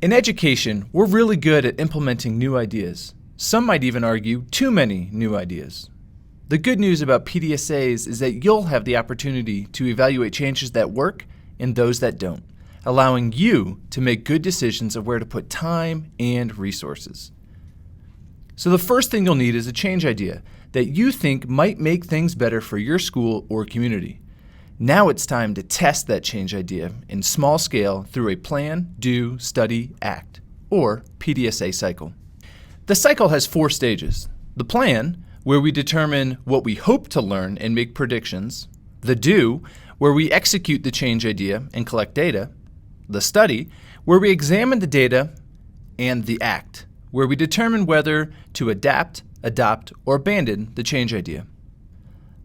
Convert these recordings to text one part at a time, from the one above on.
In education, we're really good at implementing new ideas. Some might even argue too many new ideas. The good news about PDSAs is that you'll have the opportunity to evaluate changes that work and those that don't, allowing you to make good decisions of where to put time and resources. So the first thing you'll need is a change idea that you think might make things better for your school or community. Now it's time to test that change idea in small scale through a plan, do, study, act, or PDSA cycle. The cycle has 4 stages. The plan, where we determine what we hope to learn and make predictions. The do, where we execute the change idea and collect data. The study, where we examine the data. And the act, where we determine whether to adapt, adopt, or abandon the change idea.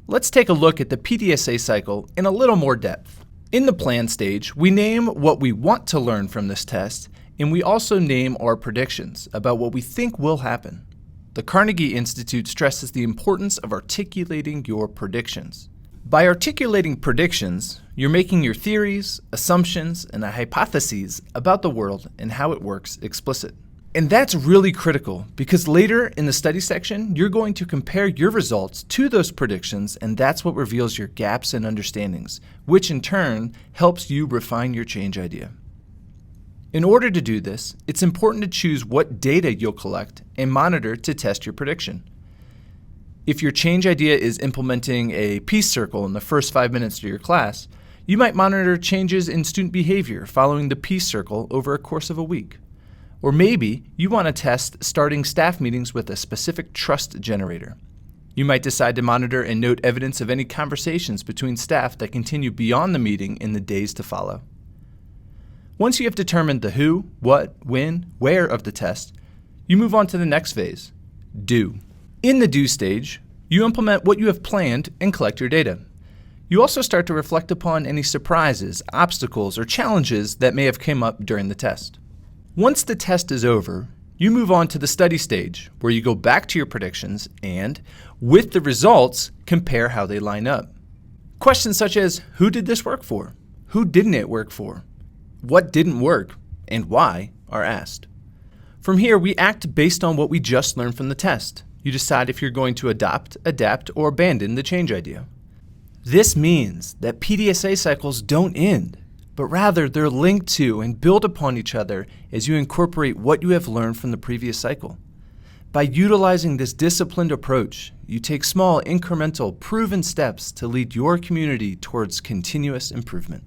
Let's take a look at the PDSA cycle in a little more depth. In the plan stage, we name what we want to learn from this test, and we also name our predictions about what we think will happen. The Carnegie Institute stresses the importance of articulating your predictions. By articulating predictions, you're making your theories, assumptions, and hypotheses about the world and how it works explicit. And that's really critical because later in the study section, you're going to compare your results to those predictions, and that's what reveals your gaps and understandings, which in turn helps you refine your change idea. In order to do this, it's important to choose what data you'll collect and monitor to test your prediction. If your change idea is implementing a peace circle in the first 5 minutes of your class, you might monitor changes in student behavior following the peace circle over a course of a week. Or maybe you want to test starting staff meetings with a specific trust generator. You might decide to monitor and note evidence of any conversations between staff that continue beyond the meeting in the days to follow. Once you have determined the who, what, when, where of the test, you move on to the next phase, do. In the do stage, you implement what you have planned and collect your data. You also start to reflect upon any surprises, obstacles, or challenges that may have come up during the test. Once the test is over, you move on to the study stage, where you go back to your predictions and, with the results, compare how they line up. Questions such as, who did this work for? Who didn't it work for? What didn't work, and why, are asked. From here, we act based on what we just learned from the test. You decide if you're going to adopt, adapt, or abandon the change idea. This means that PDSA cycles don't end, but rather they're linked to and build upon each other as you incorporate what you have learned from the previous cycle. By utilizing this disciplined approach, you take small, incremental, proven steps to lead your community towards continuous improvement.